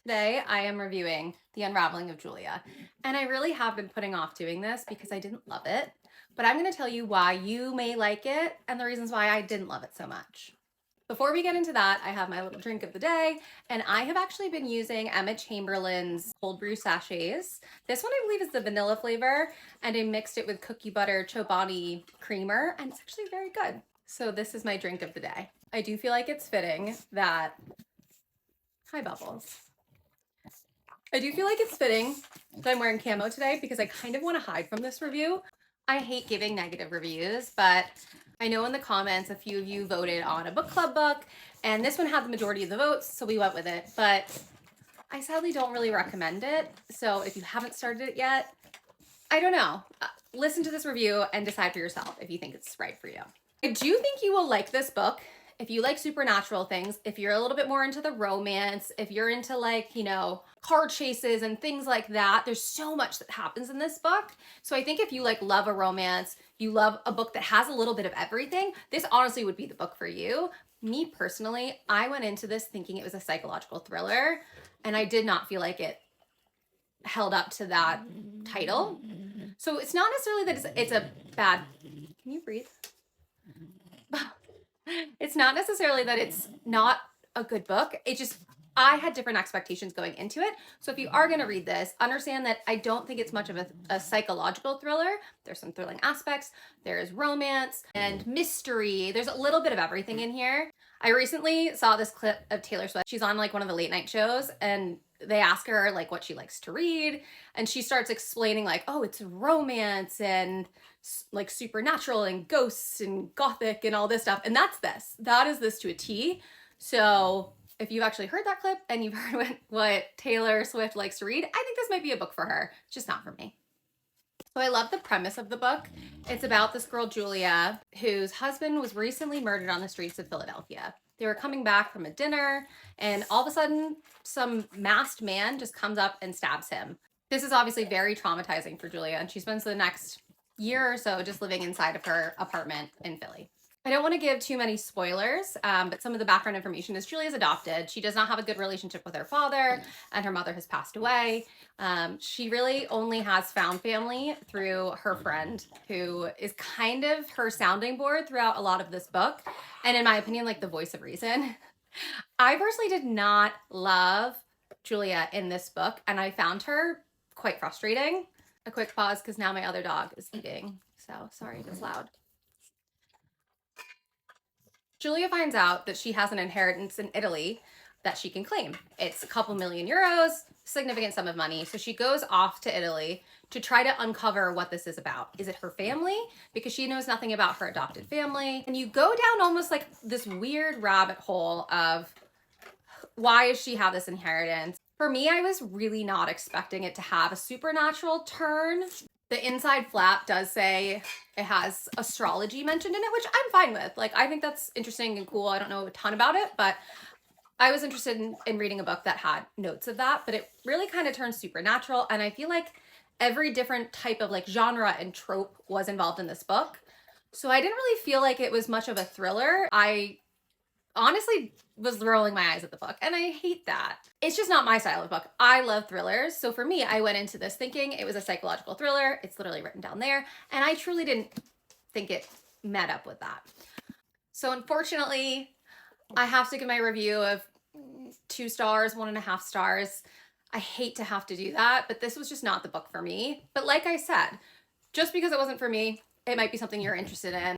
Today I am reviewing The Unraveling of Julia, and I really have been putting off doing this because I didn't love it, but I'm going to tell you why you may like it and the reasons why I didn't love it so much. Before we get into that, I have my little drink of the day, and I have actually been using Emma Chamberlain's cold brew sachets. This one I believe is the vanilla flavor, and I mixed it with cookie butter Chobani creamer, and it's actually very good. So this is my drink of the day. I do feel like it's fitting that, hi Bubbles. I do feel like it's fitting that I'm wearing camo today because I kind of want to hide from this review. I hate giving negative reviews, but I know in the comments a few of you voted on a book club book, and this one had the majority of the votes, so we went with it. But I sadly don't really recommend it. So if you haven't started it yet, I don't know. Listen to this review and decide for yourself if you think it's right for you. I do think you will like this book. If you like supernatural things, if you're a little bit more into the romance, if you're into like, car chases and things like that, there's so much that happens in this book. So I think if you like love a romance, you love a book that has a little bit of everything, this honestly would be the book for you. Me personally, I went into this thinking it was a psychological thriller, and I did not feel like it held up to that title. So it's not necessarily that it's a bad, can you breathe? It's not necessarily that it's not a good book. It just, I had different expectations going into it. So if you are going to read this, understand that I don't think it's much of a psychological thriller. There's some thrilling aspects. There's romance and mystery. There's a little bit of everything in here. I recently saw this clip of Taylor Swift. She's on like one of the late night shows, and they ask her like what she likes to read, and she starts explaining like, oh, it's romance and like supernatural and ghosts and gothic and all this stuff. And that is this to a T. So if you've actually heard that clip and you've heard what Taylor Swift likes to read, I think this might be a book for her. It's just not for me. So I love the premise of the book. It's about this girl, Julia, whose husband was recently murdered on the streets of Philadelphia. They were coming back from a dinner, and all of a sudden, some masked man just comes up and stabs him. This is obviously very traumatizing for Julia, and she spends the next year or so just living inside of her apartment in Philly. I don't want to give too many spoilers, but some of the background information is Julia's adopted. She does not have a good relationship with her father, and her mother has passed away. She really only has found family through her friend, who is kind of her sounding board throughout a lot of this book, and in my opinion, like the voice of reason. I personally did not love Julia in this book, and I found her quite frustrating. A quick pause because now my other dog is eating, so sorry if it's loud. Julia finds out that she has an inheritance in Italy that she can claim. It's a couple million euros, significant sum of money. So she goes off to Italy to try to uncover what this is about. Is it her family? Because she knows nothing about her adopted family. And you go down almost like this weird rabbit hole of why does she have this inheritance? For me, I was really not expecting it to have a supernatural turn. The inside flap does say it has astrology mentioned in it, which I'm fine with. Like, I think that's interesting and cool. I don't know a ton about it, but I was interested in reading a book that had notes of that, but it really kind of turns supernatural. And I feel like every different type of like genre and trope was involved in this book. So I didn't really feel like it was much of a thriller. I honestly was rolling my eyes at the book, and I hate that. It's just not my style of book. I love thrillers. So for me, I went into this thinking it was a psychological thriller. It's literally written down there, and I truly didn't think it met up with that. So unfortunately, I have to give my review of 2 stars, 1.5 stars. I hate to have to do that, but this was just not the book for me. But like I said, just because it wasn't for me, it might be something you're interested in.